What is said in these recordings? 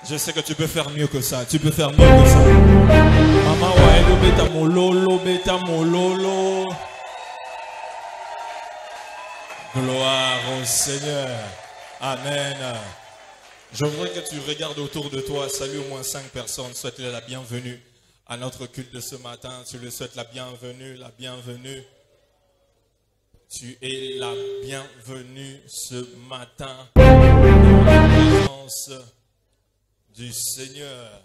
Je sais que tu peux faire mieux que ça. Tu peux faire mieux que ça. Maman, ouais, beta mololo, beta mololo. Gloire au Seigneur. Amen. Je voudrais que tu regardes autour de toi. Salue au moins 5 personnes. Souhaite-leur la bienvenue à notre culte de ce matin. Tu leur souhaites la bienvenue, la bienvenue. Tu es la bienvenue ce matin dans la présence du Seigneur.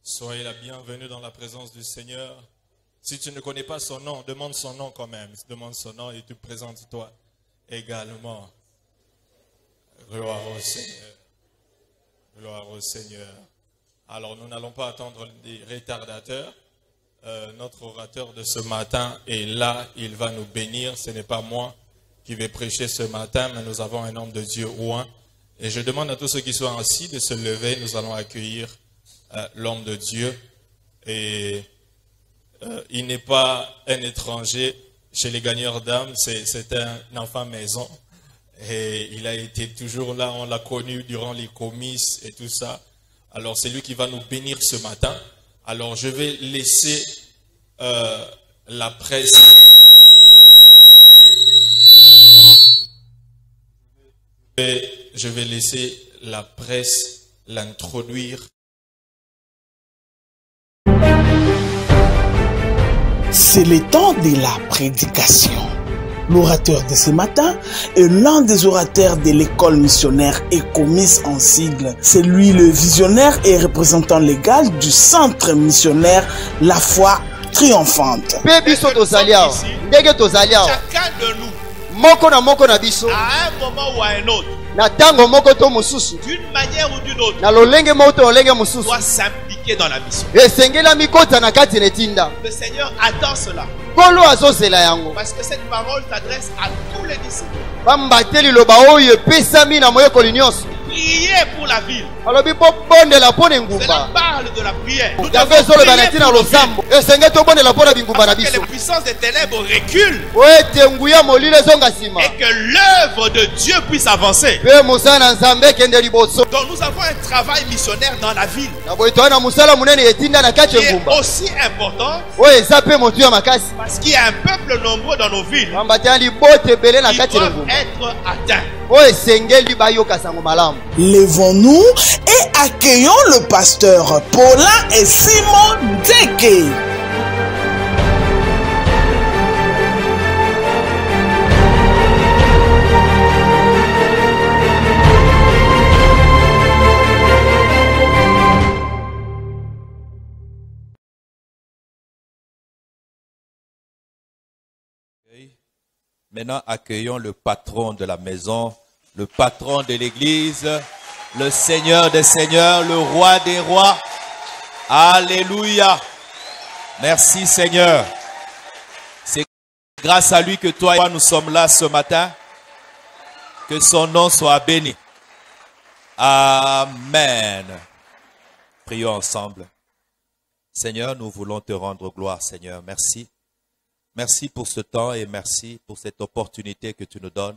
Soyez la bienvenue dans la présence du Seigneur. Si tu ne connais pas son nom, demande son nom quand même. Demande son nom et tu présentes-toi également. Gloire au Seigneur. Gloire au Seigneur. Alors nous n'allons pas attendre des retardateurs. Notre orateur de ce matin est là. Il va nous bénir. Ce n'est pas moi qui vais prêcher ce matin, mais nous avons un homme de Dieu oint. Et je demande à tous ceux qui sont assis de se lever. Nous allons accueillir l'homme de Dieu. Et il n'est pas un étranger chez les gagneurs d'âmes. C'est un enfant maison. Et il a été toujours là. On l'a connu durant les comices et tout ça. Alors c'est lui qui va nous bénir ce matin. Alors je vais laisser la presse. Je vais laisser la presse l'introduire. C'est le temps de la prédication. L'orateur de ce matin est l'un des orateurs de l'école missionnaire Ecomis en sigle. C'est lui le visionnaire et représentant légal du centre missionnaire La Foi Triomphante. Chacun de nous, moko na biso, à un moment ou à un autre, na tango moko to mususu, d'une manière ou d'une autre, na lolenge moko to lolenge mususu, doit s'impliquer dans la mission. esengela mikota na kati netinda. Le Seigneur attend cela. Kolo azozela yango. Parce que cette parole s'adresse à tous les disciples. Bambateli loba oyo epesami na moyekoli nyonso. Priez pour la ville. Alobi po bondela pona Cela ngumba. parle de la prière. Nous Yabe devons zolo prier banatina pour nos villes, losambo. Esenge to bondela pona bingumba na afin que biso. les puissances des ténèbres reculent Wete nguya molile zonga sima. et que l'œuvre de Dieu puisse avancer. Pe musana nzambe kende liboso. Donc nous avons un travail missionnaire dans la ville Na boito na musala munene etinda na kati qui est ngumba. aussi important Oye eza pe motu ya makasi. parce qu'il y a un peuple nombreux dans nos villes Bambateli libote bele na qui kati doivent ngumba. être atteints. Oye esengeli bayoka sango malamu. Lèvons-nous et accueillons le pasteur Paulin et Simon Deke. Maintenant, accueillons le patron de la maison, le patron de l'église, le Seigneur des seigneurs, le roi des rois. Alléluia. Merci Seigneur. C'est grâce à lui que toi et moi nous sommes là ce matin. Que son nom soit béni. Amen. Prions ensemble. Seigneur, nous voulons te rendre gloire, Seigneur. Merci. Merci pour ce temps et merci pour cette opportunité que tu nous donnes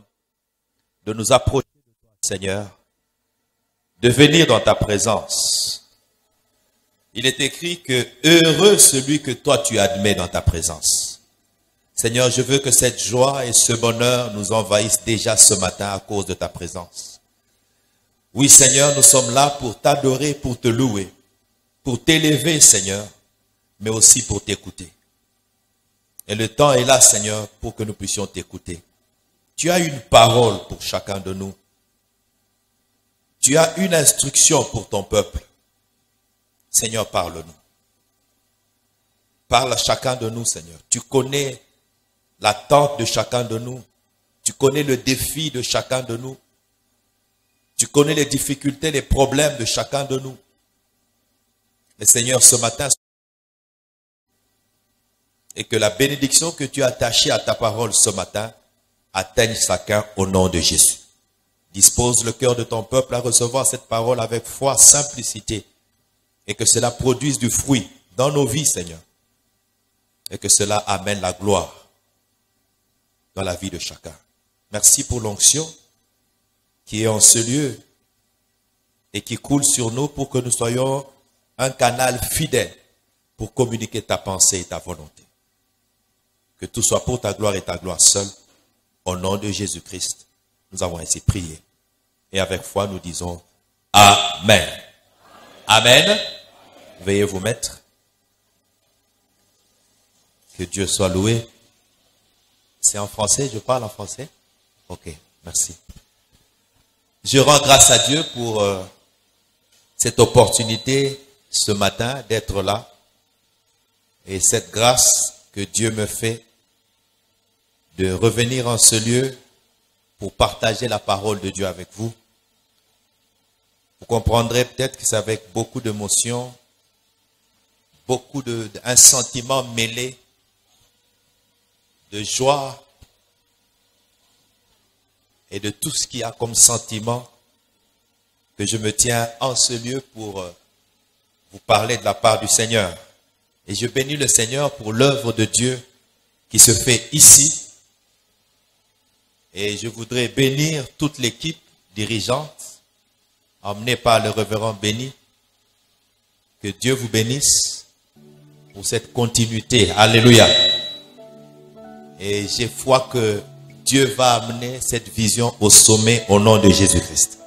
de nous approcher de toi, Seigneur, de venir dans ta présence. Il est écrit que heureux celui que toi tu admets dans ta présence. Seigneur, je veux que cette joie et ce bonheur nous envahissent déjà ce matin à cause de ta présence. Oui, Seigneur, nous sommes là pour t'adorer, pour te louer, pour t'élever, Seigneur, mais aussi pour t'écouter. Et le temps est là, Seigneur, pour que nous puissions t'écouter. Tu as une parole pour chacun de nous. Tu as une instruction pour ton peuple. Seigneur, parle-nous. Parle à chacun de nous, Seigneur. Tu connais l'attente de chacun de nous. Tu connais le défi de chacun de nous. Tu connais les difficultés, les problèmes de chacun de nous. Et Seigneur, ce matin, et que la bénédiction que tu as attachée à ta parole ce matin atteigne chacun au nom de Jésus. Dispose le cœur de ton peuple à recevoir cette parole avec foi, simplicité, et que cela produise du fruit dans nos vies, Seigneur, et que cela amène la gloire dans la vie de chacun. Merci pour l'onction qui est en ce lieu et qui coule sur nous pour que nous soyons un canal fidèle pour communiquer ta pensée et ta volonté. Que tout soit pour ta gloire et ta gloire seule. Au nom de Jésus-Christ, nous avons ainsi prié. Et avec foi, nous disons Amen. Amen. Veuillez vous mettre. Que Dieu soit loué. C'est en français, je parle en français? Ok, merci. Je rends grâce à Dieu pour cette opportunité ce matin d'être là. Et cette grâce que Dieu me fait de revenir en ce lieu pour partager la parole de Dieu avec vous. Vous comprendrez peut-être que c'est avec beaucoup d'émotion, beaucoup un sentiment mêlé de joie et de tout ce qu'il y a comme sentiment que je me tiens en ce lieu pour vous parler de la part du Seigneur. Et je bénis le Seigneur pour l'œuvre de Dieu qui se fait ici. Et je voudrais bénir toute l'équipe dirigeante, emmenée par le révérend Béni. Que Dieu vous bénisse pour cette continuité. Alléluia. Et j'ai foi que Dieu va amener cette vision au sommet au nom de Jésus-Christ.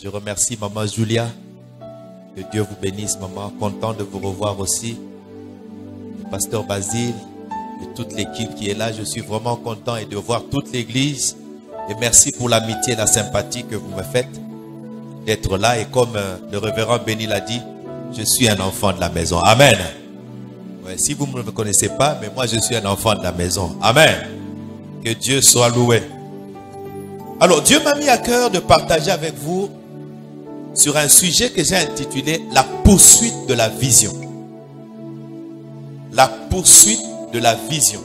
Je remercie Maman Julia. Que Dieu vous bénisse, maman. Content de vous revoir aussi. Le pasteur Basile et toute l'équipe qui est là. Je suis vraiment content et de voir toute l'église. Et merci pour l'amitié et la sympathie que vous me faites d'être là. Et comme le révérend Béni l'a dit, je suis un enfant de la maison. Amen. Ouais, si vous ne me connaissez pas, mais moi je suis un enfant de la maison. Amen. Que Dieu soit loué. Alors, Dieu m'a mis à cœur de partager avec vous sur un sujet que j'ai intitulé « La poursuite de la vision ». La poursuite de la vision.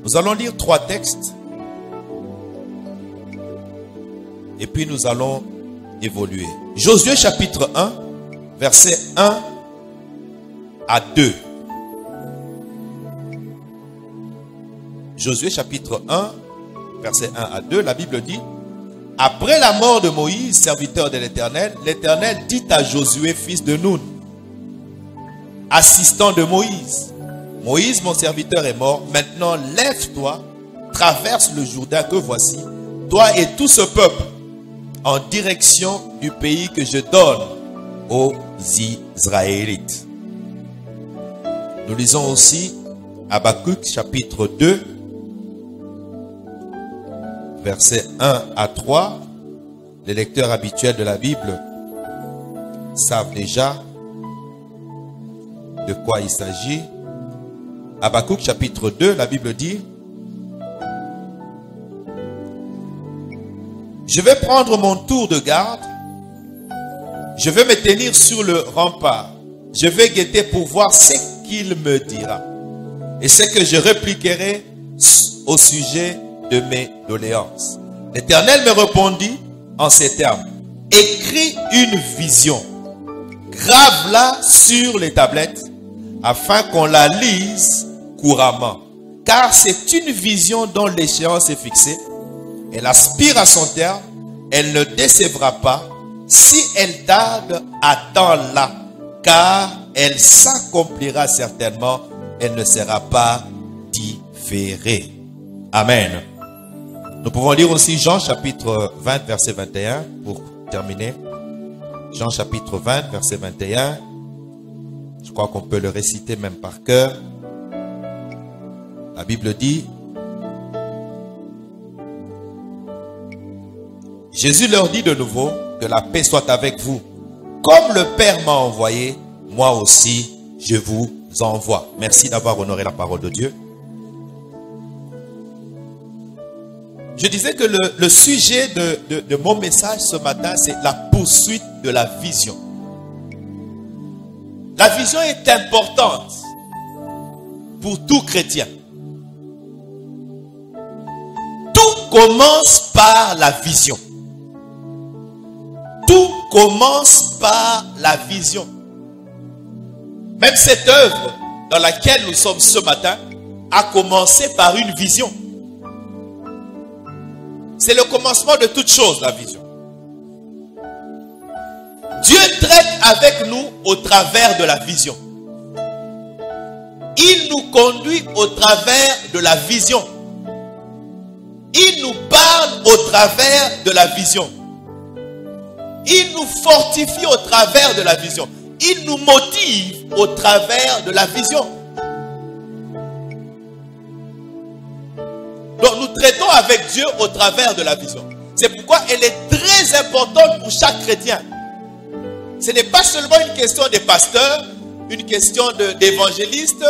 Nous allons lire 3 textes. Et puis nous allons évoluer. Josué chapitre 1, versets 1 à 2. Josué chapitre 1, versets 1 à 2, la Bible dit: après la mort de Moïse, serviteur de l'Éternel, l'Éternel dit à Josué, fils de Nun, assistant de Moïse: Moïse, mon serviteur, est mort. Maintenant, lève-toi, traverse le Jourdain que voici, toi et tout ce peuple, en direction du pays que je donne aux Israélites. Nous lisons aussi Habakkuk chapitre 2, versets 1 à 3. Les lecteurs habituels de la Bible savent déjà de quoi il s'agit. Habakkuk chapitre 2, la Bible dit: je vais prendre mon tour de garde, je vais me tenir sur le rempart, je vais guetter pour voir ce qu'il me dira et ce que je répliquerai au sujet de mes doléances. L'Éternel me répondit en ces termes: écris une vision, grave-la sur les tablettes afin qu'on la lise couramment, car c'est une vision dont l'échéance est fixée. Elle aspire à son terme, elle ne décevra pas. Si elle tarde, attends-la, car elle s'accomplira certainement, elle ne sera pas différée. Amen. Nous pouvons lire aussi Jean chapitre 20, verset 21, pour terminer. Jean chapitre 20, verset 21. Je crois qu'on peut le réciter même par cœur. La Bible dit: Jésus leur dit de nouveau: que la paix soit avec vous. Comme le Père m'a envoyé, moi aussi je vous envoie. Merci d'avoir honoré la parole de Dieu. Je disais que le sujet de mon message ce matin, c'est la poursuite de la vision. La vision est importante pour tout chrétien. Tout commence par la vision. Tout commence par la vision. Même cette œuvre dans laquelle nous sommes ce matin a commencé par une vision. C'est le commencement de toute chose, la vision. Dieu traite avec nous au travers de la vision. Il nous conduit au travers de la vision. Il nous parle au travers de la vision. Il nous fortifie au travers de la vision. Il nous motive au travers de la vision. Donc nous traitons avec Dieu au travers de la vision. C'est pourquoi elle est très importante pour chaque chrétien. Ce n'est pas seulement une question des pasteurs, une question d'évangélistes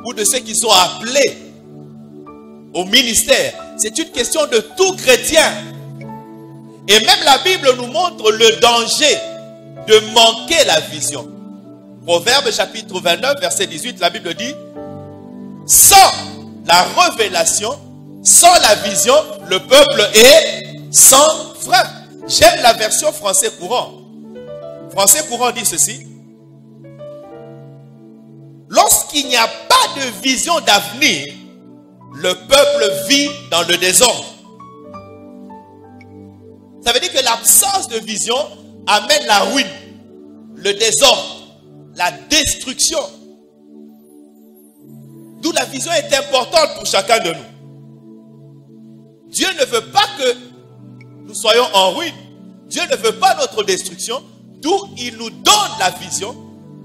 ou de ceux qui sont appelés au ministère. C'est une question de tout chrétien. Et même la Bible nous montre le danger de manquer la vision. Proverbe chapitre 29, verset 18, la Bible dit: sans la révélation, sans la vision, le peuple est sans frein. J'aime la version français courant. Français courant dit ceci: lorsqu'il n'y a pas de vision d'avenir, le peuple vit dans le désordre. Ça veut dire que l'absence de vision amène la ruine, le désordre, la destruction. D'où la vision est importante pour chacun de nous. Dieu ne veut pas que nous soyons en ruine. Dieu ne veut pas notre destruction. D'où il nous donne la vision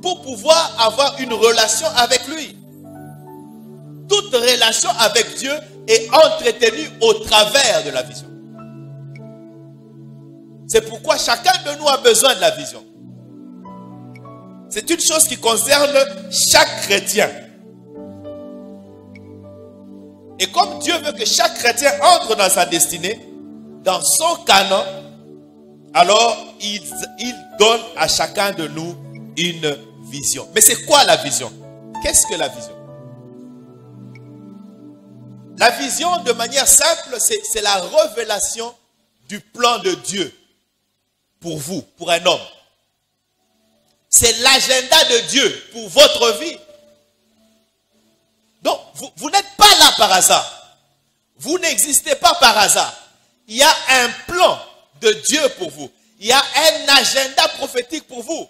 pour pouvoir avoir une relation avec lui. Toute relation avec Dieu est entretenue au travers de la vision. C'est pourquoi chacun de nous a besoin de la vision. C'est une chose qui concerne chaque chrétien. Et comme Dieu veut que chaque chrétien entre dans sa destinée, dans son canon, alors il donne à chacun de nous une vision. Mais c'est quoi la vision? Qu'est-ce que la vision? La vision, de manière simple, c'est la révélation du plan de Dieu pour vous, pour un homme. C'est l'agenda de Dieu pour votre vie. Donc, vous n'êtes pas là par hasard. Vous n'existez pas par hasard. Il y a un plan de Dieu pour vous. Il y a un agenda prophétique pour vous.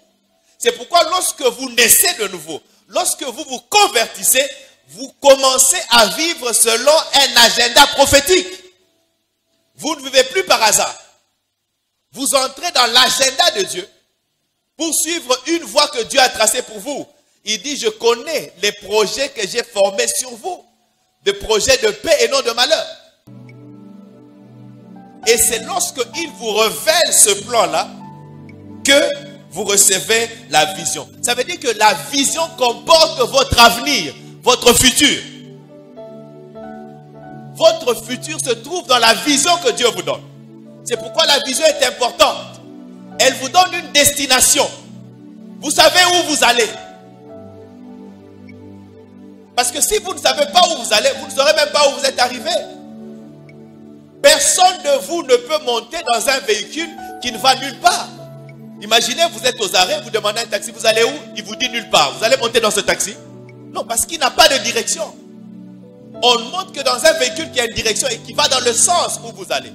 C'est pourquoi lorsque vous naissez de nouveau, lorsque vous vous convertissez, vous commencez à vivre selon un agenda prophétique. Vous ne vivez plus par hasard. Vous entrez dans l'agenda de Dieu pour suivre une voie que Dieu a tracée pour vous. Il dit: je connais les projets que j'ai formés sur vous, des projets de paix et non de malheur. Et c'est lorsqu'il vous révèle ce plan-là que vous recevez la vision. Ça veut dire que la vision comporte votre avenir, votre futur. Votre futur se trouve dans la vision que Dieu vous donne. C'est pourquoi la vision est importante. Elle vous donne une destination. Vous savez où vous allez. Parce que si vous ne savez pas où vous allez, vous ne saurez même pas où vous êtes arrivé. Personne de vous ne peut monter dans un véhicule qui ne va nulle part. Imaginez, vous êtes aux arrêts, vous demandez un taxi, vous allez où? Il vous dit nulle part. Vous allez monter dans ce taxi? Non, parce qu'il n'a pas de direction. On ne monte que dans un véhicule qui a une direction et qui va dans le sens où vous allez.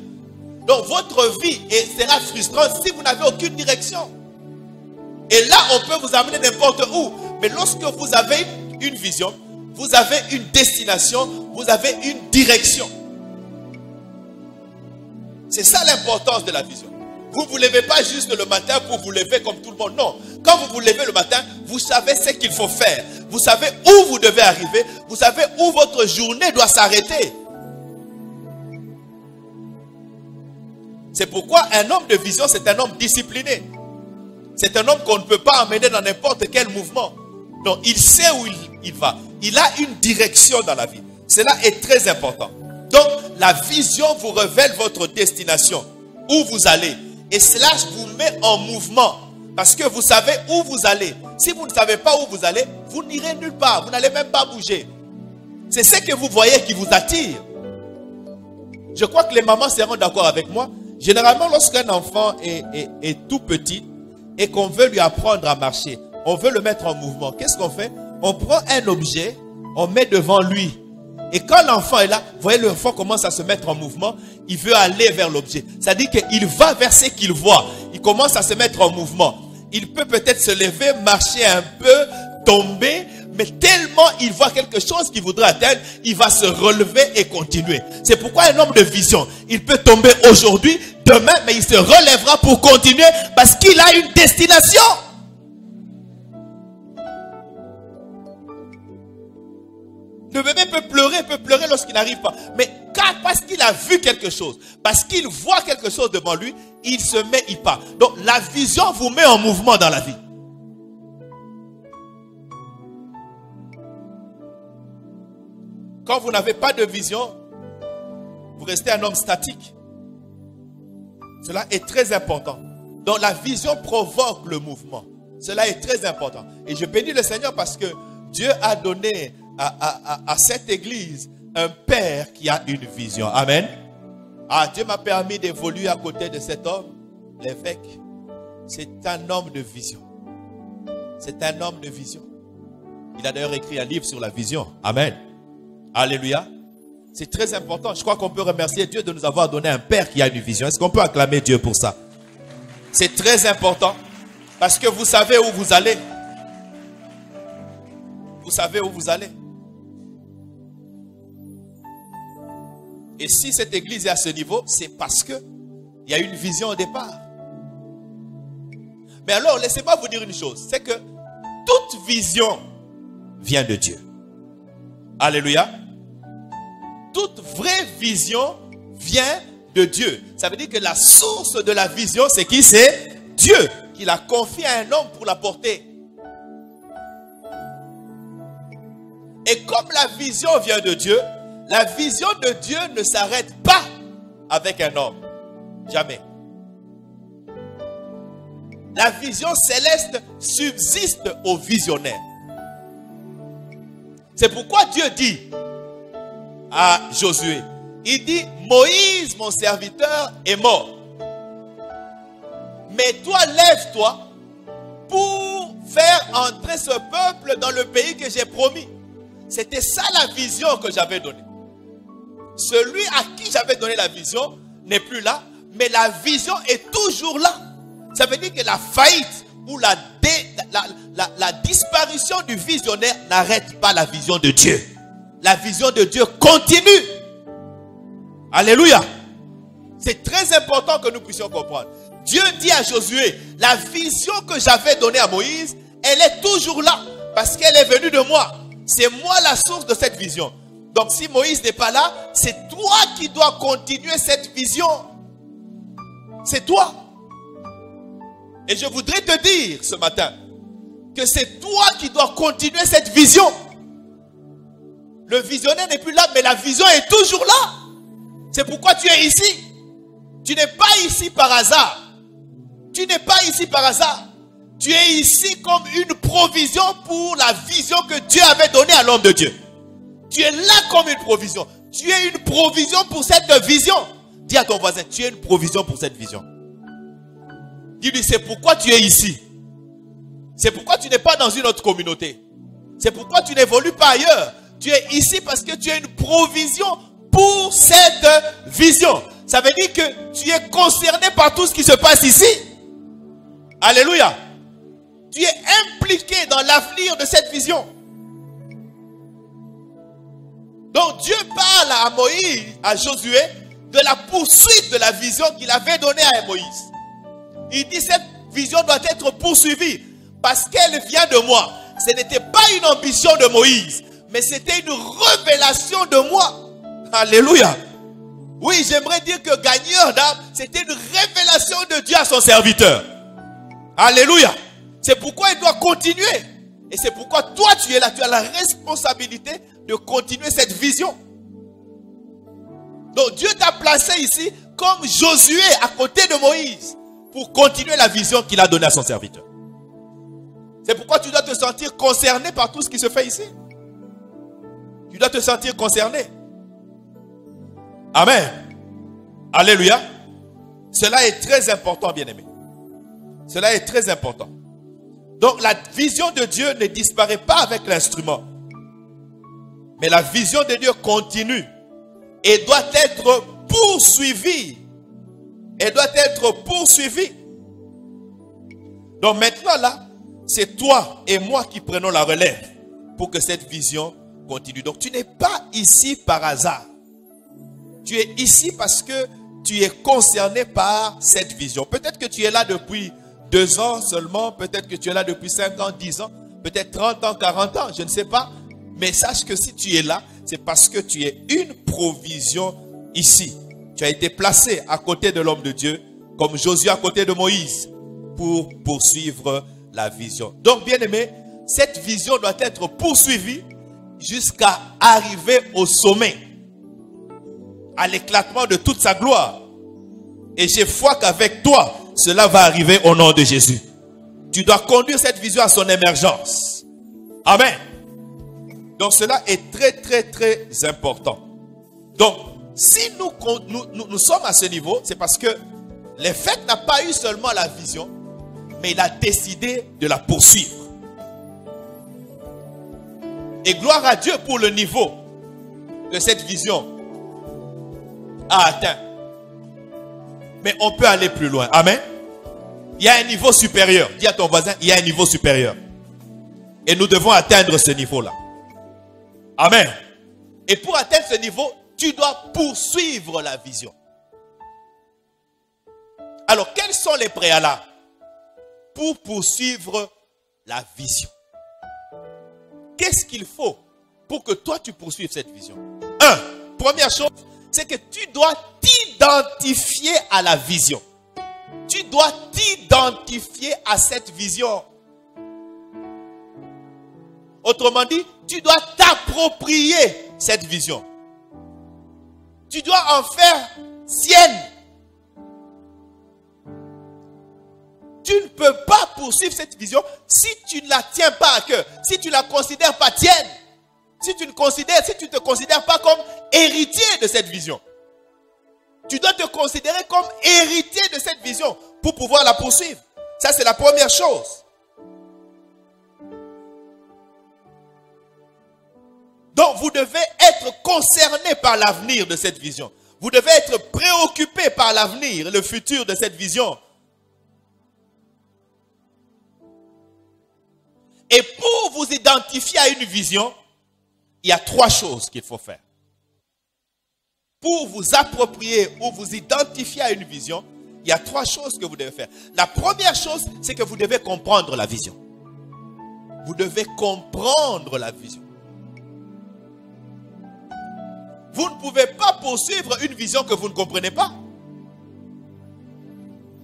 Donc votre vie sera frustrante si vous n'avez aucune direction. Et là, on peut vous amener n'importe où. Mais lorsque vous avez une vision, vous avez une destination, vous avez une direction. C'est ça l'importance de la vision. Vous ne vous levez pas juste le matin pour vous lever comme tout le monde. Non. Quand vous vous levez le matin, vous savez ce qu'il faut faire. Vous savez où vous devez arriver. Vous savez où votre journée doit s'arrêter. C'est pourquoi un homme de vision, c'est un homme discipliné. C'est un homme qu'on ne peut pas emmener dans n'importe quel mouvement. Non, il sait où il va. Il a une direction dans la vie. Cela est très important. Donc, la vision vous révèle votre destination, où vous allez. Et cela vous met en mouvement. Parce que vous savez où vous allez. Si vous ne savez pas où vous allez, vous n'irez nulle part. Vous n'allez même pas bouger. C'est ce que vous voyez qui vous attire. Je crois que les mamans seront d'accord avec moi. Généralement, lorsqu'un enfant est tout petit et qu'on veut lui apprendre à marcher, on veut le mettre en mouvement. Qu'est-ce qu'on fait? On prend un objet, on met devant lui Et quand l'enfant est là, vous voyez, l'enfant commence à se mettre en mouvement. Il veut aller vers l'objet. C'est-à-dire qu'il va vers ce qu'il voit. Il commence à se mettre en mouvement. Il peut peut-être se lever, marcher un peu, tomber. Mais tellement il voit quelque chose qu'il voudrait atteindre, il va se relever et continuer. C'est pourquoi un homme de vision, il peut tomber aujourd'hui, demain, mais il se relèvera pour continuer parce qu'il a une destination. Le bébé peut pleurer lorsqu'il n'arrive pas. Mais parce qu'il a vu quelque chose, parce qu'il voit quelque chose devant lui, il se met, il part. Donc la vision vous met en mouvement dans la vie. Quand vous n'avez pas de vision, vous restez un homme statique. Cela est très important. Donc la vision provoque le mouvement. Cela est très important. Et je bénis le Seigneur parce que Dieu a donné à cette église un père qui a une vision. Amen. Dieu m'a permis d'évoluer à côté de cet homme, l'évêque. C'est un homme de vision. C'est un homme de vision. Il a d'ailleurs écrit un livre sur la vision. Amen. Alléluia. C'est très important. Je crois qu'on peut remercier Dieu de nous avoir donné un père qui a une vision. Est-ce qu'on peut acclamer Dieu pour ça? C'est très important. Parce que vous savez où vous allez. Vous savez où vous allez. Et si cette église est à ce niveau, c'est parce que il y a une vision au départ. Mais alors, laissez-moi vous dire une chose. C'est que toute vision vient de Dieu. Alléluia. Toute vraie vision vient de Dieu. Ça veut dire que la source de la vision, c'est qui? C'est Dieu qui l'a confiée à un homme pour la porter. Et comme la vision vient de Dieu, la vision de Dieu ne s'arrête pas avec un homme. Jamais. La vision céleste subsiste au visionnaire. C'est pourquoi Dieu dit à Josué, il dit, Moïse, mon serviteur, est mort. Mais toi, lève-toi pour faire entrer ce peuple dans le pays que j'ai promis. C'était ça la vision que j'avais donnée. Celui à qui j'avais donné la vision n'est plus là, mais la vision est toujours là. Ça veut dire que la faillite ou la disparition du visionnaire n'arrête pas la vision de Dieu. La vision de Dieu continue. Alléluia. C'est très important que nous puissions comprendre. Dieu dit à Josué, la vision que j'avais donnée à Moïse, elle est toujours là parce qu'elle est venue de moi. C'est moi la source de cette vision. Donc si Moïse n'est pas là, c'est toi qui dois continuer cette vision. C'est toi. Et je voudrais te dire ce matin que c'est toi qui dois continuer cette vision. Le visionnaire n'est plus là, mais la vision est toujours là. C'est pourquoi tu es ici. Tu n'es pas ici par hasard. Tu n'es pas ici par hasard. Tu es ici comme une provision pour la vision que Dieu avait donnée à l'homme de Dieu. Tu es là comme une provision. Tu es une provision pour cette vision. Dis à ton voisin, tu es une provision pour cette vision. Dis-lui, c'est pourquoi tu es ici. C'est pourquoi tu n'es pas dans une autre communauté. C'est pourquoi tu n'évolues pas ailleurs. Tu es ici parce que tu es une provision pour cette vision. Ça veut dire que tu es concerné par tout ce qui se passe ici. Alléluia. Tu es impliqué dans l'avenir de cette vision. Donc Dieu parle à Moïse, à Josué, de la poursuite de la vision qu'il avait donnée à Moïse. Il dit cette vision doit être poursuivie parce qu'elle vient de moi. Ce n'était pas une ambition de Moïse, mais c'était une révélation de moi. Alléluia. Oui, j'aimerais dire que gagneur d'âme, c'était une révélation de Dieu à son serviteur. Alléluia. C'est pourquoi il doit continuer. Et c'est pourquoi toi tu es là. Tu as la responsabilité de continuer cette vision. Donc Dieu t'a placé ici comme Josué à côté de Moïse pour continuer la vision qu'il a donnée à son serviteur. C'est pourquoi tu dois te sentir concerné par tout ce qui se fait ici. Tu dois te sentir concerné. Amen. Alléluia. Cela est très important, bien-aimé. Cela est très important. Donc la vision de Dieu ne disparaît pas avec l'instrument. Mais la vision de Dieu continue et doit être poursuivie. Elle doit être poursuivie. Donc maintenant là, c'est toi et moi qui prenons la relève pour que cette vision continue. Donc tu n'es pas ici par hasard. Tu es ici parce que tu es concerné par cette vision. Peut-être que tu es là depuis 2 ans seulement, peut-être que tu es là depuis 5 ans, 10 ans, peut-être 30 ans, 40 ans, je ne sais pas. Mais sache que si tu es là, c'est parce que tu es une provision ici. Tu as été placé à côté de l'homme de Dieu, comme Josué à côté de Moïse, pour poursuivre la vision. Donc, bien-aimé, cette vision doit être poursuivie jusqu'à arriver au sommet, à l'éclatement de toute sa gloire. Et j'ai foi qu'avec toi, cela va arriver au nom de Jésus. Tu dois conduire cette vision à son émergence. Amen. Donc cela est très, très, très important. Donc, si nous sommes à ce niveau, c'est parce que l'évêque n'a pas eu seulement la vision, mais il a décidé de la poursuivre. Et gloire à Dieu pour le niveau que cette vision a atteint. Mais on peut aller plus loin. Amen. Il y a un niveau supérieur. Dis à ton voisin, il y a un niveau supérieur. Et nous devons atteindre ce niveau-là. Amen. Et pour atteindre ce niveau, tu dois poursuivre la vision. Alors, quels sont les préalables pour poursuivre la vision? Qu'est-ce qu'il faut pour que toi tu poursuives cette vision? Première chose, c'est que tu dois t'identifier à la vision. Tu dois t'identifier à cette vision. Autrement dit, tu dois t'approprier cette vision. Tu dois en faire sienne. Tu ne peux pas poursuivre cette vision si tu ne la tiens pas à cœur, si tu ne la considères pas tienne, si tu ne te considères pas comme héritier de cette vision. Tu dois te considérer comme héritier de cette vision pour pouvoir la poursuivre. Ça, c'est la première chose. Donc, vous devez être concerné par l'avenir de cette vision. Vous devez être préoccupé par l'avenir, le futur de cette vision. Et pour vous identifier à une vision, il y a 3 choses qu'il faut faire. Pour vous approprier ou vous identifier à une vision, il y a 3 choses que vous devez faire. La première chose, c'est que vous devez comprendre la vision. Vous devez comprendre la vision. Vous ne pouvez pas poursuivre une vision que vous ne comprenez pas.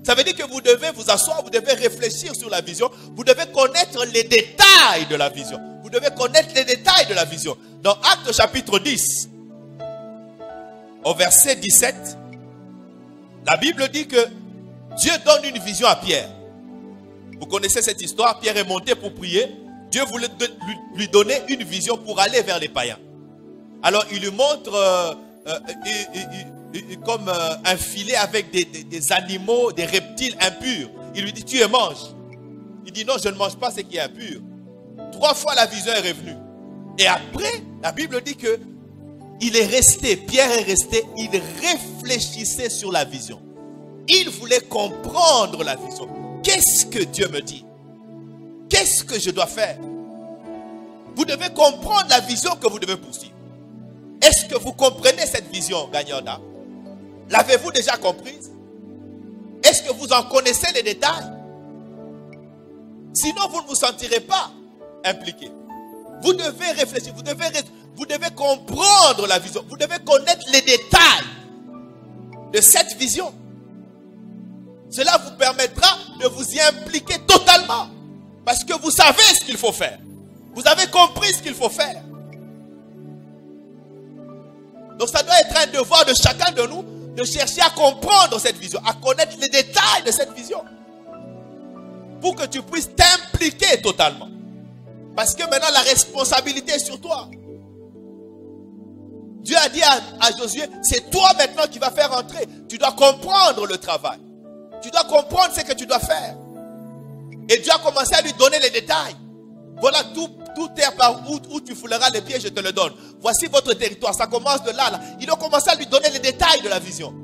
Ça veut dire que vous devez vous asseoir, vous devez réfléchir sur la vision. Vous devez connaître les détails de la vision. Vous devez connaître les détails de la vision. Dans Actes chapitre 10, au verset 17, la Bible dit que Dieu donne une vision à Pierre. Vous connaissez cette histoire, Pierre est monté pour prier. Dieu voulait lui donner une vision pour aller vers les païens. Alors il lui montre comme un filet avec des animaux, des reptiles impurs. Il lui dit, tu les manges. Il dit, non, je ne mange pas ce qui est impur. 3 fois la vision est revenue. Et après, la Bible dit que il est resté, Pierre est resté, il réfléchissait sur la vision. Il voulait comprendre la vision. Qu'est-ce que Dieu me dit? Qu'est-ce que je dois faire? Vous devez comprendre la vision que vous devez poursuivre. Est-ce que vous comprenez cette vision, gagnant d'âme? L'avez-vous déjà comprise? Est-ce que vous en connaissez les détails? Sinon, vous ne vous sentirez pas impliqué. Vous devez réfléchir, vous devez comprendre la vision. Vous devez connaître les détails de cette vision. Cela vous permettra de vous y impliquer totalement. Parce que vous savez ce qu'il faut faire. Vous avez compris ce qu'il faut faire. Donc ça doit être un devoir de chacun de nous de chercher à comprendre cette vision, à connaître les détails de cette vision. Pour que tu puisses t'impliquer totalement. Parce que maintenant la responsabilité est sur toi. Dieu a dit à Josué, c'est toi maintenant qui vas faire entrer. Tu dois comprendre le travail. Tu dois comprendre ce que tu dois faire. Et Dieu a commencé à lui donner les détails. Voilà tout terre par où tu fouleras les pieds, je te le donne. Voici votre territoire. Ça commence de là. Il a commencé à lui donner les détails de la vision.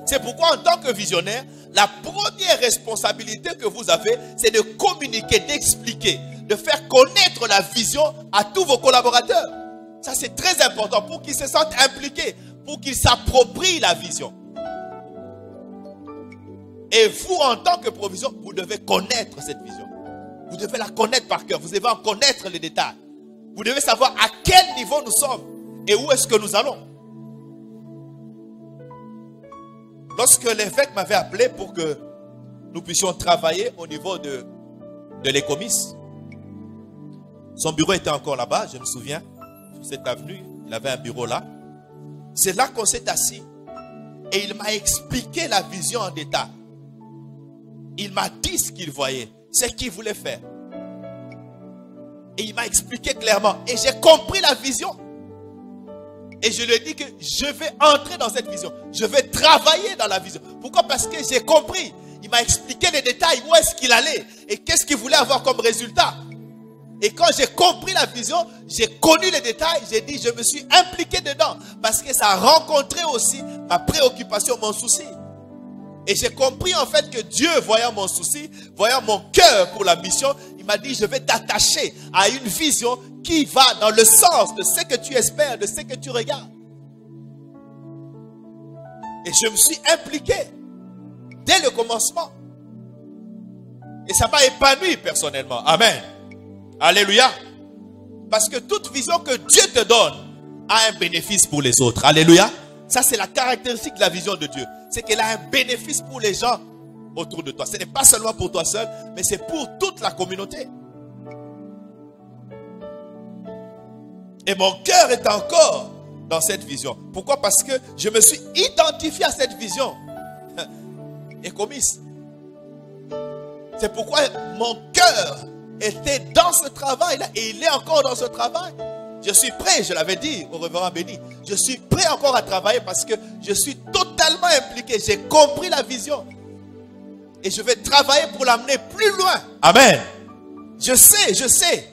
C'est pourquoi en tant que visionnaire, la première responsabilité que vous avez, c'est de communiquer, d'expliquer, de faire connaître la vision à tous vos collaborateurs. Ça, c'est très important pour qu'ils se sentent impliqués, pour qu'ils s'approprient la vision. Et vous, en tant que provision, vous devez connaître cette vision. Vous devez la connaître par cœur. Vous devez en connaître les détails. Vous devez savoir à quel niveau nous sommes et où est-ce que nous allons. Lorsque l'évêque m'avait appelé pour que nous puissions travailler au niveau de l'Ecomis, son bureau était encore là-bas, je me souviens, sur cette avenue, il avait un bureau là. C'est là qu'on s'est assis et il m'a expliqué la vision en détail. Il m'a dit ce qu'il voyait, ce qu'il voulait faire. Et il m'a expliqué clairement. Et j'ai compris la vision. Et je lui ai dit que je vais entrer dans cette vision. Je vais travailler dans la vision. Pourquoi? Parce que j'ai compris. Il m'a expliqué les détails, où est-ce qu'il allait et qu'est-ce qu'il voulait avoir comme résultat. Et quand j'ai compris la vision, j'ai connu les détails, j'ai dit, je me suis impliqué dedans. Parce que ça a rencontré aussi ma préoccupation, mon souci. Et j'ai compris en fait que Dieu, voyant mon souci, voyant mon cœur pour la mission, il m'a dit, je vais t'attacher à une vision qui va dans le sens de ce que tu espères, de ce que tu regardes. Et je me suis impliqué dès le commencement. Et ça m'a épanoui personnellement. Amen. Alléluia. Parce que toute vision que Dieu te donne a un bénéfice pour les autres. Alléluia. Ça, c'est la caractéristique de la vision de Dieu. C'est qu'elle a un bénéfice pour les gens autour de toi. Ce n'est pas seulement pour toi seul, mais c'est pour toute la communauté. Et mon cœur est encore dans cette vision. Pourquoi? Parce que je me suis identifié à cette vision. Ecomis. C'est pourquoi mon cœur était dans ce travail-là et il est encore dans ce travail. Je suis prêt, je l'avais dit au révérend Béni, je suis prêt encore à travailler parce que je suis totalement impliqué. J'ai compris la vision. Et je vais travailler pour l'amener plus loin. Amen. Je sais.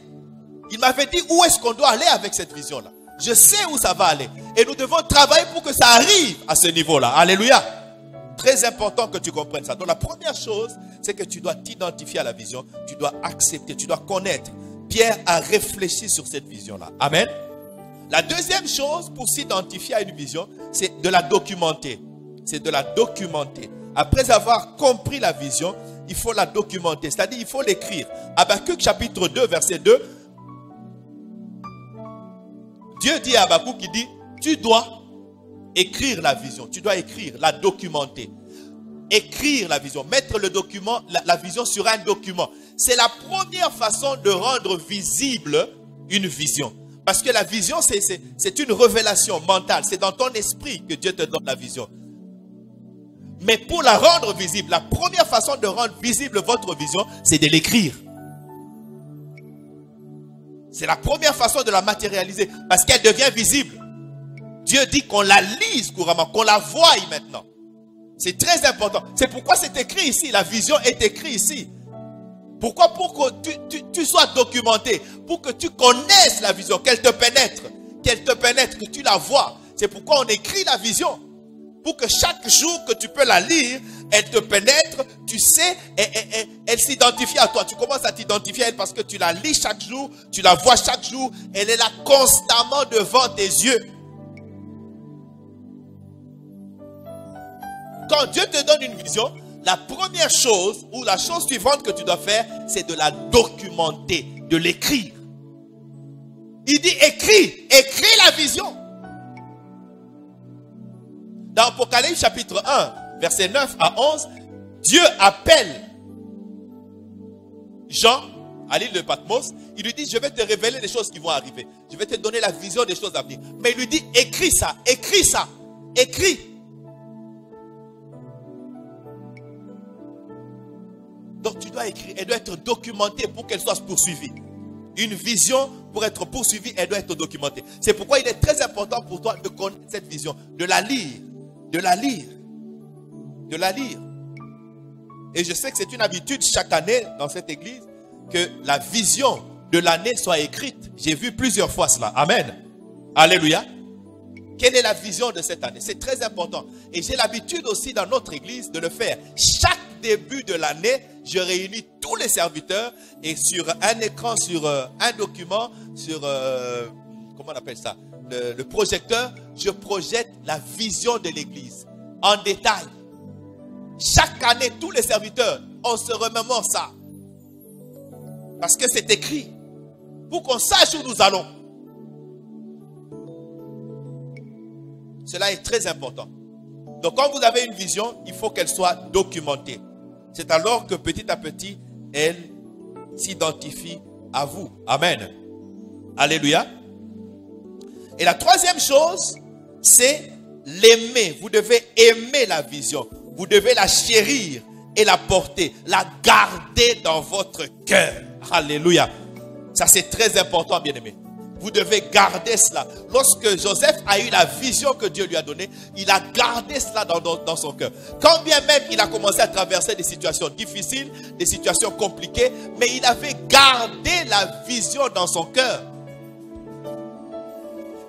Il m'avait dit où est-ce qu'on doit aller avec cette vision-là. Je sais où ça va aller. Et nous devons travailler pour que ça arrive à ce niveau-là. Alléluia. Très important que tu comprennes ça. Donc la première chose, c'est que tu dois t'identifier à la vision. Tu dois accepter, tu dois connaître. Pierre a réfléchi sur cette vision-là. Amen. La deuxième chose pour s'identifier à une vision, c'est de la documenter. C'est de la documenter. Après avoir compris la vision, il faut la documenter. C'est-à-dire, il faut l'écrire. Habakkuk chapitre 2, verset 2. Dieu dit à Habakkuk, il dit, tu dois écrire la vision. Tu dois écrire, la documenter. Écrire la vision, mettre le document, la vision sur un document. C'est la première façon de rendre visible une vision. Parce que la vision, c'est une révélation mentale. C'est dans ton esprit que Dieu te donne la vision. Mais pour la rendre visible, la première façon de rendre visible votre vision, c'est de l'écrire. C'est la première façon de la matérialiser. Parce qu'elle devient visible. Dieu dit qu'on la lise couramment, qu'on la voie maintenant. C'est très important. C'est pourquoi c'est écrit ici. La vision est écrite ici. Pourquoi? Pour que tu sois documenté. Pour que tu connaisses la vision. Qu'elle te pénètre. Qu'elle te pénètre. Que tu la vois. C'est pourquoi on écrit la vision. Pour que chaque jour que tu peux la lire, elle te pénètre. Tu sais, et elle s'identifie à toi. Tu commences à t'identifier à elle parce que tu la lis chaque jour. Tu la vois chaque jour. Elle est là constamment devant tes yeux. Quand Dieu te donne une vision, la première chose ou la chose suivante que tu dois faire, c'est de la documenter, de l'écrire. Il dit écris la vision. Dans Apocalypse chapitre 1, verset 9 à 11, Dieu appelle Jean à l'île de Patmos. Il lui dit, je vais te révéler les choses qui vont arriver. Je vais te donner la vision des choses à venir. Mais il lui dit, écris ça, écris. Donc tu dois écrire, elle doit être documentée pour qu'elle soit poursuivie. Une vision, pour être poursuivie, elle doit être documentée. C'est pourquoi il est très important pour toi de connaître cette vision, de la lire. Et je sais que c'est une habitude chaque année dans cette église que la vision de l'année soit écrite. J'ai vu plusieurs fois cela. Amen. Alléluia. Quelle est la vision de cette année? C'est très important. Et j'ai l'habitude aussi dans notre église de le faire. Chaque début de l'année, je réunis tous les serviteurs et sur un écran, sur un document, sur, comment on appelle ça, le projecteur, je projette la vision de l'église en détail. Chaque année, tous les serviteurs, on se remémore ça. Parce que c'est écrit. Pour qu'on sache où nous allons. Cela est très important. Donc quand vous avez une vision, il faut qu'elle soit documentée. C'est alors que petit à petit, elle s'identifie à vous. Amen. Alléluia. Et la troisième chose, c'est l'aimer. Vous devez aimer la vision. Vous devez la chérir et la porter. La garder dans votre cœur. Alléluia. Ça c'est très important, bien-aimé. Vous devez garder cela. Lorsque Joseph a eu la vision que Dieu lui a donnée, il a gardé cela dans son cœur. Quand bien même il a commencé à traverser des situations difficiles, des situations compliquées, mais il avait gardé la vision dans son cœur.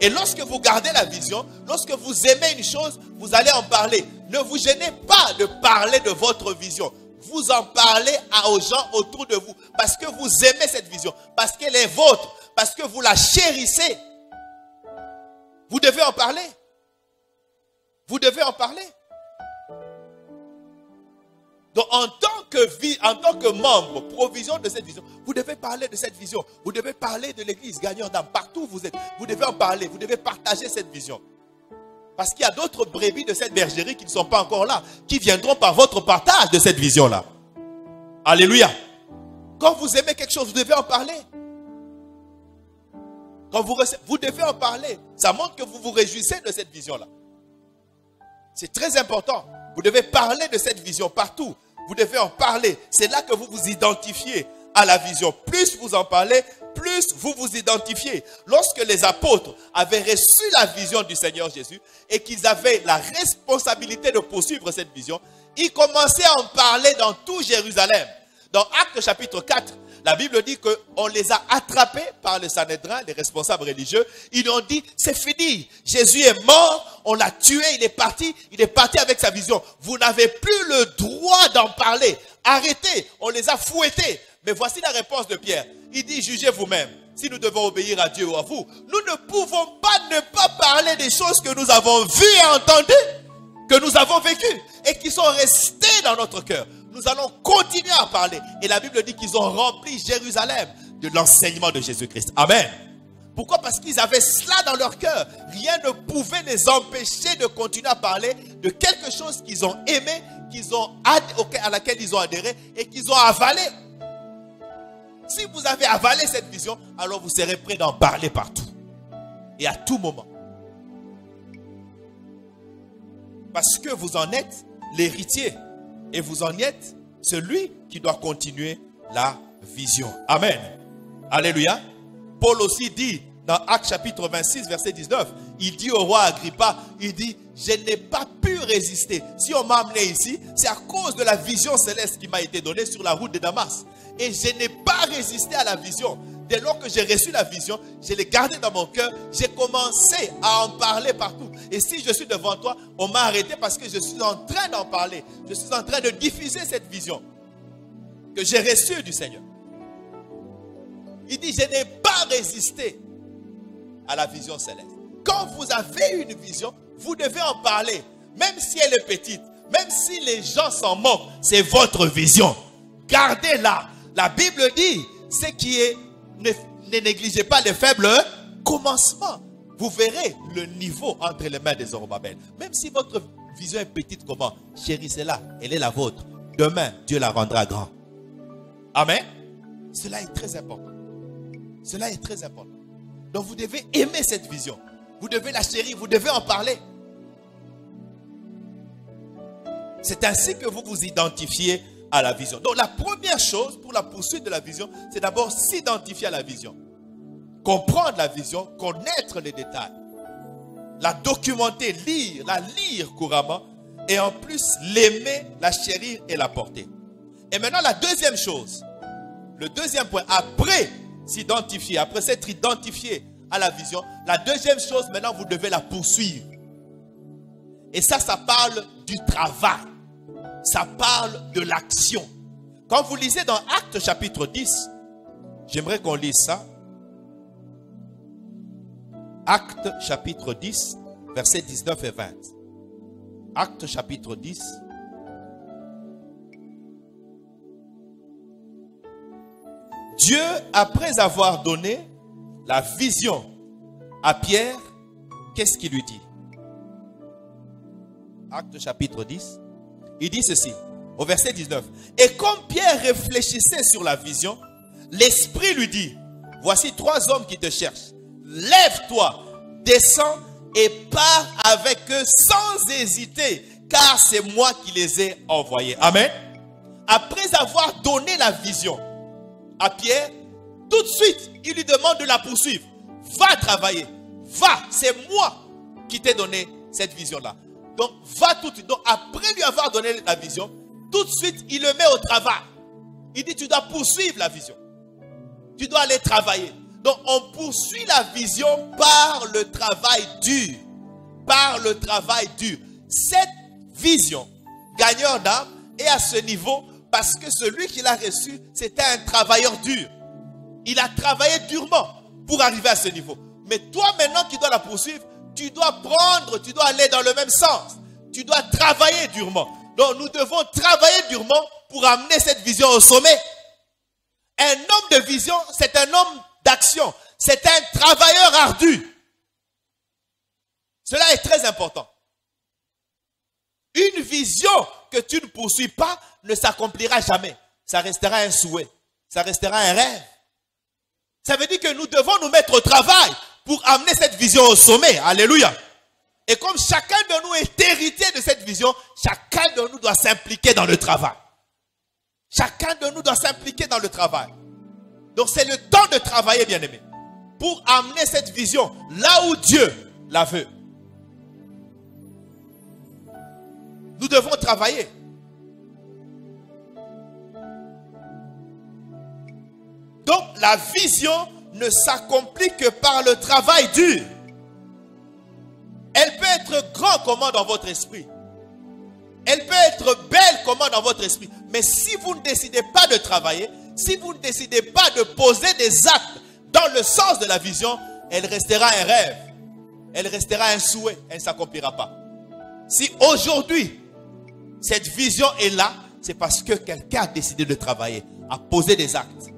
Et lorsque vous gardez la vision, lorsque vous aimez une chose, vous allez en parler. Ne vous gênez pas de parler de votre vision. Vous en parlez aux gens autour de vous parce que vous aimez cette vision, parce qu'elle est vôtre. Parce que vous la chérissez. Vous devez en parler. Vous devez en parler. Donc en tant que membre, provision de cette vision, vous devez parler de cette vision. Vous devez parler de l'église gagnant d'âme. Partout où vous êtes, vous devez en parler. Vous devez partager cette vision. Parce qu'il y a d'autres brebis de cette bergerie qui ne sont pas encore là, qui viendront par votre partage de cette vision-là. Alléluia. Quand vous aimez quelque chose, vous devez en parler. Quand vous devez en parler. Ça montre que vous vous réjouissez de cette vision-là. C'est très important. Vous devez parler de cette vision partout. Vous devez en parler. C'est là que vous vous identifiez à la vision. Plus vous en parlez, plus vous vous identifiez. Lorsque les apôtres avaient reçu la vision du Seigneur Jésus et qu'ils avaient la responsabilité de poursuivre cette vision, ils commençaient à en parler dans tout Jérusalem. Dans Actes chapitre 4, la Bible dit qu'on les a attrapés par le Sanhédrin, les responsables religieux. Ils ont dit, c'est fini. Jésus est mort, on l'a tué, il est parti avec sa vision. Vous n'avez plus le droit d'en parler. Arrêtez, on les a fouettés. Mais voici la réponse de Pierre. Il dit, jugez vous-même. Si nous devons obéir à Dieu ou à vous, nous ne pouvons pas ne pas parler des choses que nous avons vues et entendues, que nous avons vécues et qui sont restées dans notre cœur. Nous allons continuer à parler. Et la Bible dit qu'ils ont rempli Jérusalem de l'enseignement de Jésus-Christ. Amen. Pourquoi? Parce qu'ils avaient cela dans leur cœur. Rien ne pouvait les empêcher de continuer à parler de quelque chose qu'ils ont aimé, à laquelle ils ont adhéré et qu'ils ont avalé. Si vous avez avalé cette vision, alors vous serez prêt d'en parler partout. Et à tout moment. Parce que vous en êtes l'héritier. Et vous en êtes celui qui doit continuer la vision. Amen. Alléluia. Paul aussi dit dans Actes chapitre 26 verset 19, il dit au roi Agrippa, il dit, je n'ai pas pu résister. Si on m'a amené ici, c'est à cause de la vision céleste qui m'a été donnée sur la route de Damas. Et je n'ai pas résisté à la vision. Dès lors que j'ai reçu la vision, je l'ai gardée dans mon cœur. J'ai commencé à en parler partout. Et si je suis devant toi, on m'a arrêté parce que je suis en train d'en parler. Je suis en train de diffuser cette vision que j'ai reçue du Seigneur. Il dit, je n'ai pas résisté à la vision céleste. Quand vous avez une vision, vous devez en parler. Même si elle est petite, même si les gens s'en moquent, c'est votre vision. Gardez-la. La Bible dit, ce qui est... Ne négligez pas les faibles commencements. Vous verrez le niveau entre les mains des Zorobabel. Même si votre vision est petite, comment? Chérissez-la. Elle est la vôtre. Demain, Dieu la rendra grand. Amen. Cela est très important. Cela est très important. Donc vous devez aimer cette vision. Vous devez la chérir. Vous devez en parler. C'est ainsi que vous vous identifiez à la vision. Donc la première chose pour la poursuite de la vision, c'est d'abord s'identifier à la vision. Comprendre la vision, connaître les détails. La documenter, la lire couramment. Et en plus, l'aimer, la chérir et la porter. Et maintenant, la deuxième chose, le deuxième point, après s'identifier, après s'être identifié à la vision, la deuxième chose, maintenant, vous devez la poursuivre. Et ça parle du travail. Ça parle de l'action. Quand vous lisez dans Actes chapitre 10, j'aimerais qu'on lise ça. Actes chapitre 10, versets 19 et 20. Actes chapitre 10. Dieu, après avoir donné la vision à Pierre, qu'est-ce qu'il lui dit? Actes chapitre 10. Il dit ceci, au verset 19. Et comme Pierre réfléchissait sur la vision, l'Esprit lui dit, voici 3 hommes qui te cherchent. Lève-toi, descends et pars avec eux sans hésiter, car c'est moi qui les ai envoyés. Amen. Après avoir donné la vision à Pierre, tout de suite, il lui demande de la poursuivre. Va travailler. Va, c'est moi qui t'ai donné cette vision-là. Donc, va tout de suite. Donc, après lui avoir donné la vision, tout de suite, il le met au travail. Il dit, tu dois poursuivre la vision. Tu dois aller travailler. Donc, on poursuit la vision par le travail dur. Par le travail dur. Cette vision, gagneur d'âme, est à ce niveau parce que celui qui l'a reçu, c'était un travailleur dur. Il a travaillé durement pour arriver à ce niveau. Mais toi, maintenant qui dois la poursuivre, tu dois prendre, tu dois aller dans le même sens. Tu dois travailler durement. Donc, nous devons travailler durement pour amener cette vision au sommet. Un homme de vision, c'est un homme d'action. C'est un travailleur ardu. Cela est très important. Une vision que tu ne poursuis pas ne s'accomplira jamais. Ça restera un souhait. Ça restera un rêve. Ça veut dire que nous devons nous mettre au travail pour amener cette vision au sommet. Alléluia. Et comme chacun de nous est héritier de cette vision, chacun de nous doit s'impliquer dans le travail. Chacun de nous doit s'impliquer dans le travail. Donc c'est le temps de travailler, bien-aimé, pour amener cette vision là où Dieu la veut. Nous devons travailler. Donc la vision ne s'accomplit que par le travail dur. Elle peut être grande comment dans votre esprit. Elle peut être belle comment dans votre esprit. Mais si vous ne décidez pas de travailler, si vous ne décidez pas de poser des actes dans le sens de la vision, elle restera un rêve. Elle restera un souhait. Elle ne s'accomplira pas. Si aujourd'hui, cette vision est là, c'est parce que quelqu'un a décidé de travailler, à poser des actes.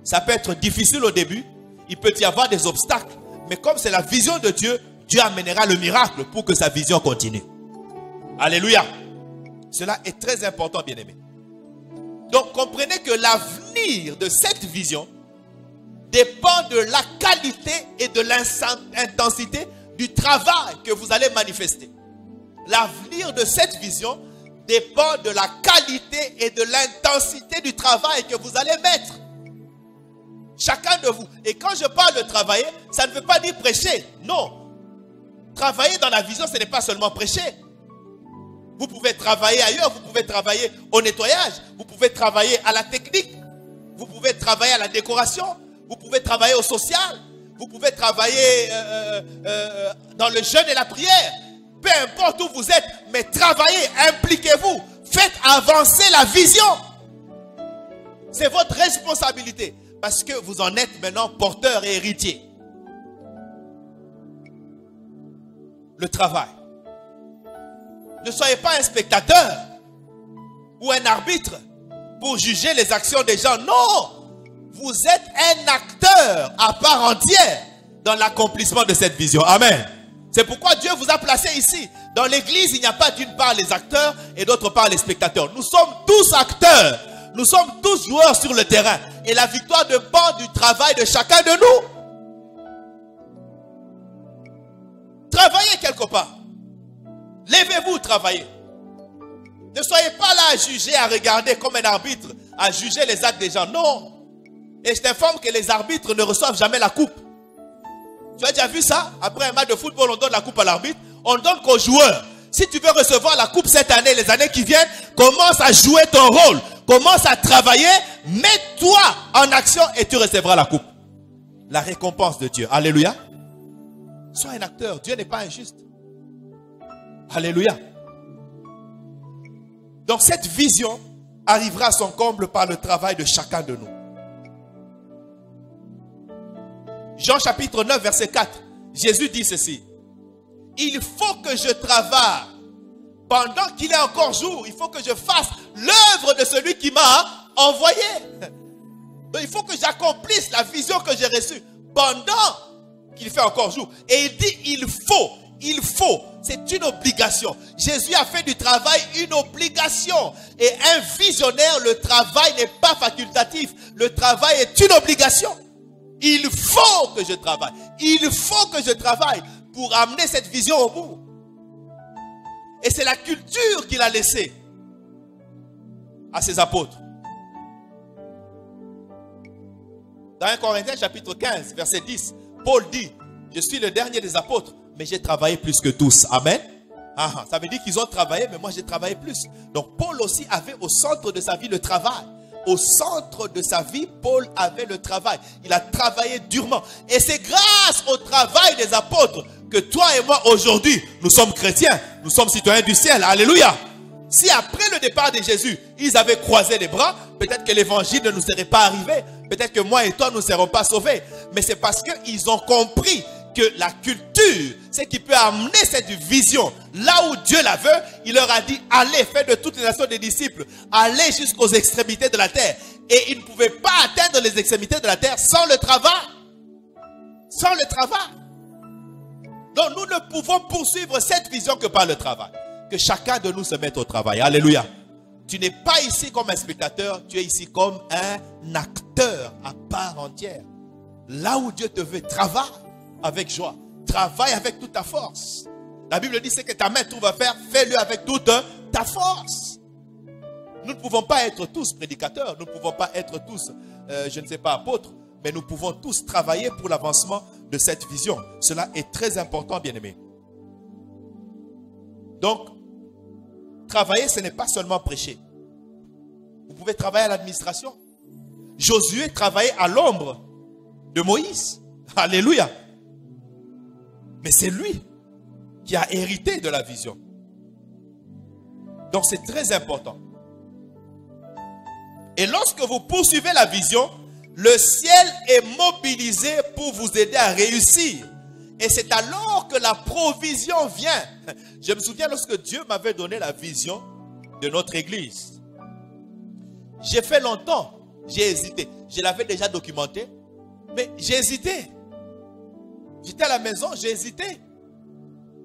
Ça peut être difficile au début. Il peut y avoir des obstacles. Mais comme c'est la vision de Dieu, Dieu amènera le miracle pour que sa vision continue. Alléluia. Cela est très important, bien-aimé. Donc, comprenez que l'avenir de cette vision dépend de la qualité et de l'intensité du travail que vous allez manifester. L'avenir de cette vision dépend de la qualité et de l'intensité du travail que vous allez mettre. Chacun de vous. Et quand je parle de travailler, ça ne veut pas dire prêcher. Non. Travailler dans la vision, ce n'est pas seulement prêcher. Vous pouvez travailler ailleurs, vous pouvez travailler au nettoyage, vous pouvez travailler à la technique, vous pouvez travailler à la décoration, vous pouvez travailler au social, vous pouvez travailler dans le jeûne et la prière. Peu importe où vous êtes, mais travaillez, impliquez-vous, faites avancer la vision. C'est votre responsabilité parce que vous en êtes maintenant porteur et héritier. Le travail. Ne soyez pas un spectateur ou un arbitre pour juger les actions des gens. Non! Vous êtes un acteur à part entière dans l'accomplissement de cette vision. Amen. C'est pourquoi Dieu vous a placé ici. Dans l'église, il n'y a pas d'une part les acteurs et d'autre part les spectateurs. Nous sommes tous acteurs. Nous sommes tous joueurs sur le terrain. Et la victoire dépend du travail de chacun de nous. Travaillez quelque part. Lèvez-vous, travaillez. Ne soyez pas là à juger, à regarder comme un arbitre, à juger les actes des gens. Non. Et je t'informe que les arbitres ne reçoivent jamais la coupe. Tu as déjà vu ça? Après un match de football, on donne la coupe à l'arbitre. On ne donne qu'aux joueurs. Si tu veux recevoir la coupe cette année, les années qui viennent, commence à jouer ton rôle. Commence à travailler, mets-toi en action et tu recevras la coupe. La récompense de Dieu. Alléluia. Sois un acteur. Dieu n'est pas injuste. Alléluia. Donc cette vision arrivera à son comble par le travail de chacun de nous. Jean chapitre 9 verset 4. Jésus dit ceci. Il faut que je travaille. Pendant qu'il est encore jour, il faut que je fasse l'œuvre de celui qui m'a envoyé. Donc il faut que j'accomplisse la vision que j'ai reçue pendant qu'il fait encore jour. Et il dit il faut. C'est une obligation. Jésus a fait du travail une obligation. Et un visionnaire, le travail n'est pas facultatif. Le travail est une obligation. Il faut que je travaille. Il faut que je travaille pour amener cette vision au bout. Et c'est la culture qu'il a laissée à ses apôtres. Dans 1 Corinthiens chapitre 15, verset 10, Paul dit, je suis le dernier des apôtres, mais j'ai travaillé plus que tous. Amen. Ça veut dire qu'ils ont travaillé, mais moi j'ai travaillé plus. Donc Paul aussi avait au centre de sa vie le travail. Au centre de sa vie, Paul avait le travail. Il a travaillé durement. Et c'est grâce au travail des apôtres que toi et moi aujourd'hui, nous sommes chrétiens. Nous sommes citoyens du ciel. Alléluia. Si après le départ de Jésus, ils avaient croisé les bras, peut-être que l'évangile ne nous serait pas arrivé. Peut-être que moi et toi, nous ne serons pas sauvés. Mais c'est parce qu'ils ont compris que la culture, c'est qui peut amener cette vision là où Dieu la veut. Il leur a dit, allez, faites de toutes les nations des disciples, allez jusqu'aux extrémités de la terre. Et ils ne pouvaient pas atteindre les extrémités de la terre sans le travail. Sans le travail. Donc nous ne pouvons poursuivre cette vision que par le travail. Que chacun de nous se mette au travail. Alléluia. Tu n'es pas ici comme un spectateur, tu es ici comme un acteur à part entière. Là où Dieu te veut, travaille avec joie. Travaille avec toute ta force. La Bible dit, c'est que ta main trouve à faire, fais-le avec toute ta force. Nous ne pouvons pas être tous prédicateurs, nous ne pouvons pas être tous, je ne sais pas, apôtres, mais nous pouvons tous travailler pour l'avancement de cette vision. Cela est très important, bien-aimés. Donc, travailler, ce n'est pas seulement prêcher. Vous pouvez travailler à l'administration. Josué travaillait à l'ombre de Moïse. Alléluia. Mais c'est lui qui a hérité de la vision. Donc c'est très important. Et lorsque vous poursuivez la vision, le ciel est mobilisé pour vous aider à réussir. Et c'est alors que la provision vient. Je me souviens lorsque Dieu m'avait donné la vision de notre église. J'ai fait longtemps, j'ai hésité. Je l'avais déjà documenté, mais j'ai hésité. J'étais à la maison, j'ai hésité.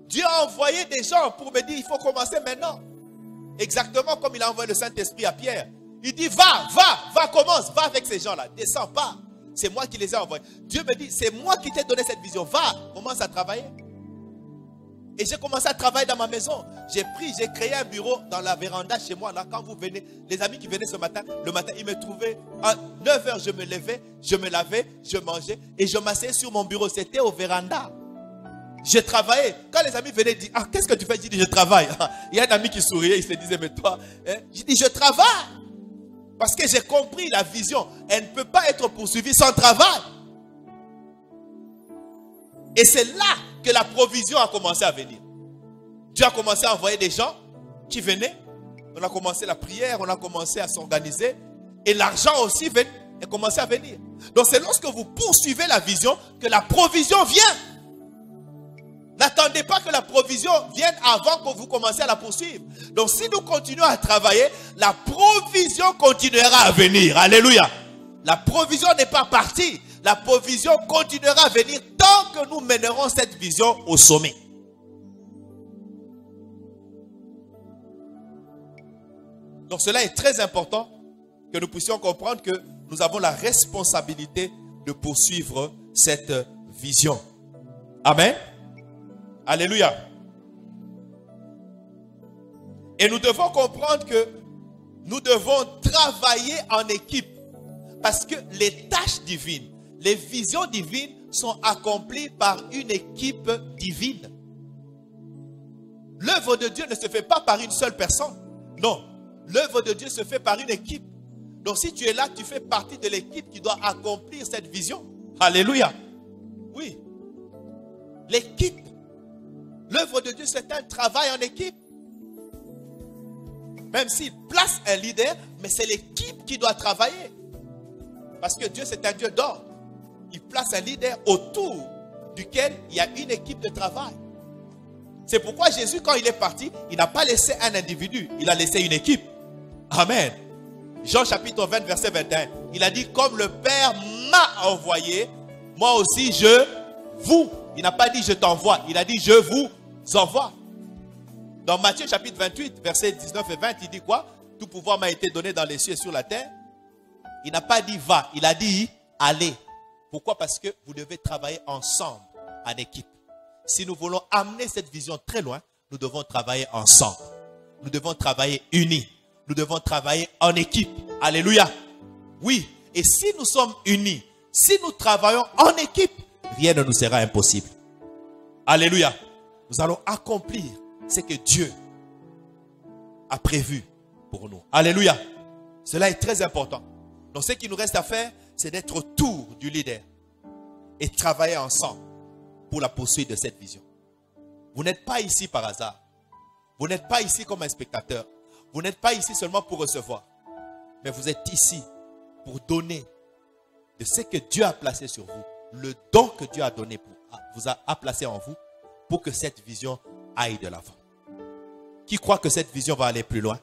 Dieu a envoyé des gens pour me dire, il faut commencer maintenant. Exactement comme il a envoyé le Saint-Esprit à Pierre. Il dit, va, commence, va avec ces gens-là. Descends, pas. C'est moi qui les ai envoyés. Dieu me dit, c'est moi qui t'ai donné cette vision. Va, commence à travailler. Et j'ai commencé à travailler dans ma maison. J'ai créé un bureau dans la véranda chez moi. Là, quand vous venez, les amis qui venaient ce matin, le matin, ils me trouvaient. À 9 h, je me levais, je me lavais, je mangeais et je m'asseyais sur mon bureau. C'était au véranda. Je travaillais. Quand les amis venaient dire, qu'est-ce que tu fais? Je dis, je travaille. Il y a un ami qui souriait, il se disait, mais toi, je dis, je travaille. Parce que j'ai compris la vision. Elle ne peut pas être poursuivie sans travail. Et c'est là que la provision a commencé à venir. Dieu a commencé à envoyer des gens qui venaient. On a commencé la prière, on a commencé à s'organiser. Et l'argent aussi a commencé à venir. Donc c'est lorsque vous poursuivez la vision que la provision vient. N'attendez pas que la provision vienne avant que vous commenciez à la poursuivre. Donc si nous continuons à travailler, la provision continuera à venir. Alléluia. La provision n'est pas partie. La provision continuera à venir tant que nous mènerons cette vision au sommet. Donc cela est très important que nous puissions comprendre que nous avons la responsabilité de poursuivre cette vision. Amen. Alléluia. Et nous devons comprendre que nous devons travailler en équipe. Parce que les tâches divines, les visions divines sont accomplies par une équipe divine. L'œuvre de Dieu ne se fait pas par une seule personne. Non. L'œuvre de Dieu se fait par une équipe. Donc si tu es là, tu fais partie de l'équipe qui doit accomplir cette vision. Alléluia. Oui. L'équipe. L'œuvre de Dieu, c'est un travail en équipe. Même s'il place un leader, mais c'est l'équipe qui doit travailler. Parce que Dieu, c'est un Dieu d'ordre. Il place un leader autour duquel il y a une équipe de travail. C'est pourquoi Jésus, quand il est parti, il n'a pas laissé un individu, il a laissé une équipe. Amen. Jean chapitre 20, verset 21. Il a dit, comme le Père m'a envoyé, moi aussi je vous. Il n'a pas dit je t'envoie, il a dit je vous envoie. Dans Matthieu chapitre 28, verset 19 et 20, il dit quoi? Tout pouvoir m'a été donné dans les cieux et sur la terre. Il n'a pas dit va, il a dit allez. Pourquoi? Parce que vous devez travailler ensemble, en équipe. Si nous voulons amener cette vision très loin, nous devons travailler ensemble. Nous devons travailler unis. Nous devons travailler en équipe. Alléluia. Oui. Et si nous sommes unis, si nous travaillons en équipe, rien ne nous sera impossible. Alléluia. Nous allons accomplir ce que Dieu a prévu pour nous. Alléluia. Cela est très important. Donc ce qui nous reste à faire, c'est d'être autour du leader et travailler ensemble pour la poursuite de cette vision. Vous n'êtes pas ici par hasard. Vous n'êtes pas ici comme un spectateur. Vous n'êtes pas ici seulement pour recevoir. Mais vous êtes ici pour donner de ce que Dieu a placé sur vous. Le don que Dieu a donné, vous a placé en vous pour que cette vision aille de l'avant. Qui croit que cette vision va aller plus loin?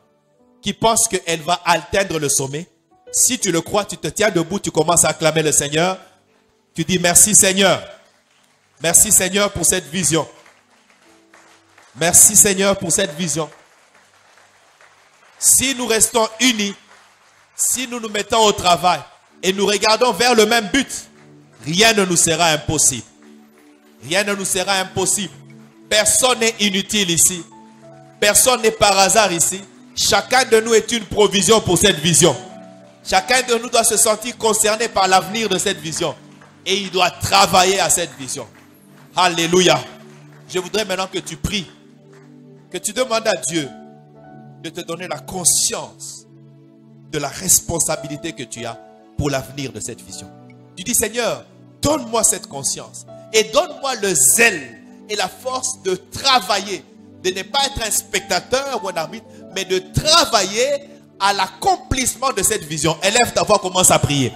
Qui pense qu'elle va atteindre le sommet? Si tu le crois, tu te tiens debout, tu commences à acclamer le Seigneur. Tu dis merci Seigneur. Merci Seigneur pour cette vision. Merci Seigneur pour cette vision. Si nous restons unis, si nous nous mettons au travail et nous regardons vers le même but, rien ne nous sera impossible. Rien ne nous sera impossible. Personne n'est inutile ici. Personne n'est par hasard ici. Chacun de nous est une provision pour cette vision. Chacun de nous doit se sentir concerné par l'avenir de cette vision. Et il doit travailler à cette vision. Alléluia. Je voudrais maintenant que tu pries. Que tu demandes à Dieu de te donner la conscience de la responsabilité que tu as pour l'avenir de cette vision. Tu dis Seigneur, donne-moi cette conscience. Et donne-moi le zèle et la force de travailler. De ne pas être un spectateur ou un arbitre, mais de travailler à l'accomplissement de cette vision. Élève ta voix, commence à prier.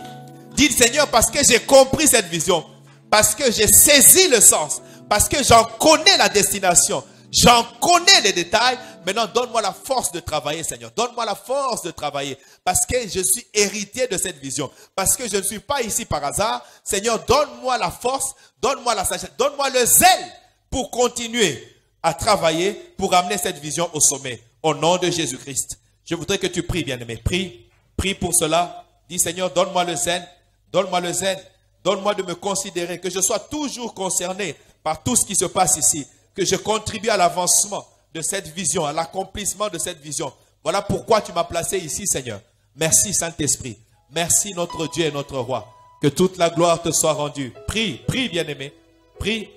Dis Seigneur, parce que j'ai compris cette vision, parce que j'ai saisi le sens, parce que j'en connais la destination, j'en connais les détails, maintenant donne-moi la force de travailler Seigneur. Donne-moi la force de travailler, parce que je suis héritier de cette vision, parce que je ne suis pas ici par hasard. Seigneur, donne-moi la force, donne-moi la sagesse, donne-moi le zèle pour continuer à travailler, pour amener cette vision au sommet. Au nom de Jésus-Christ. Je voudrais que tu pries, bien-aimé. Prie pour cela. Dis Seigneur, donne-moi le zèle. Donne-moi le zèle. Donne-moi de me considérer. Que je sois toujours concerné par tout ce qui se passe ici. Que je contribue à l'avancement de cette vision, à l'accomplissement de cette vision. Voilà pourquoi tu m'as placé ici, Seigneur. Merci, Saint-Esprit. Merci, notre Dieu et notre Roi. Que toute la gloire te soit rendue. Prie, bien-aimé. Prie.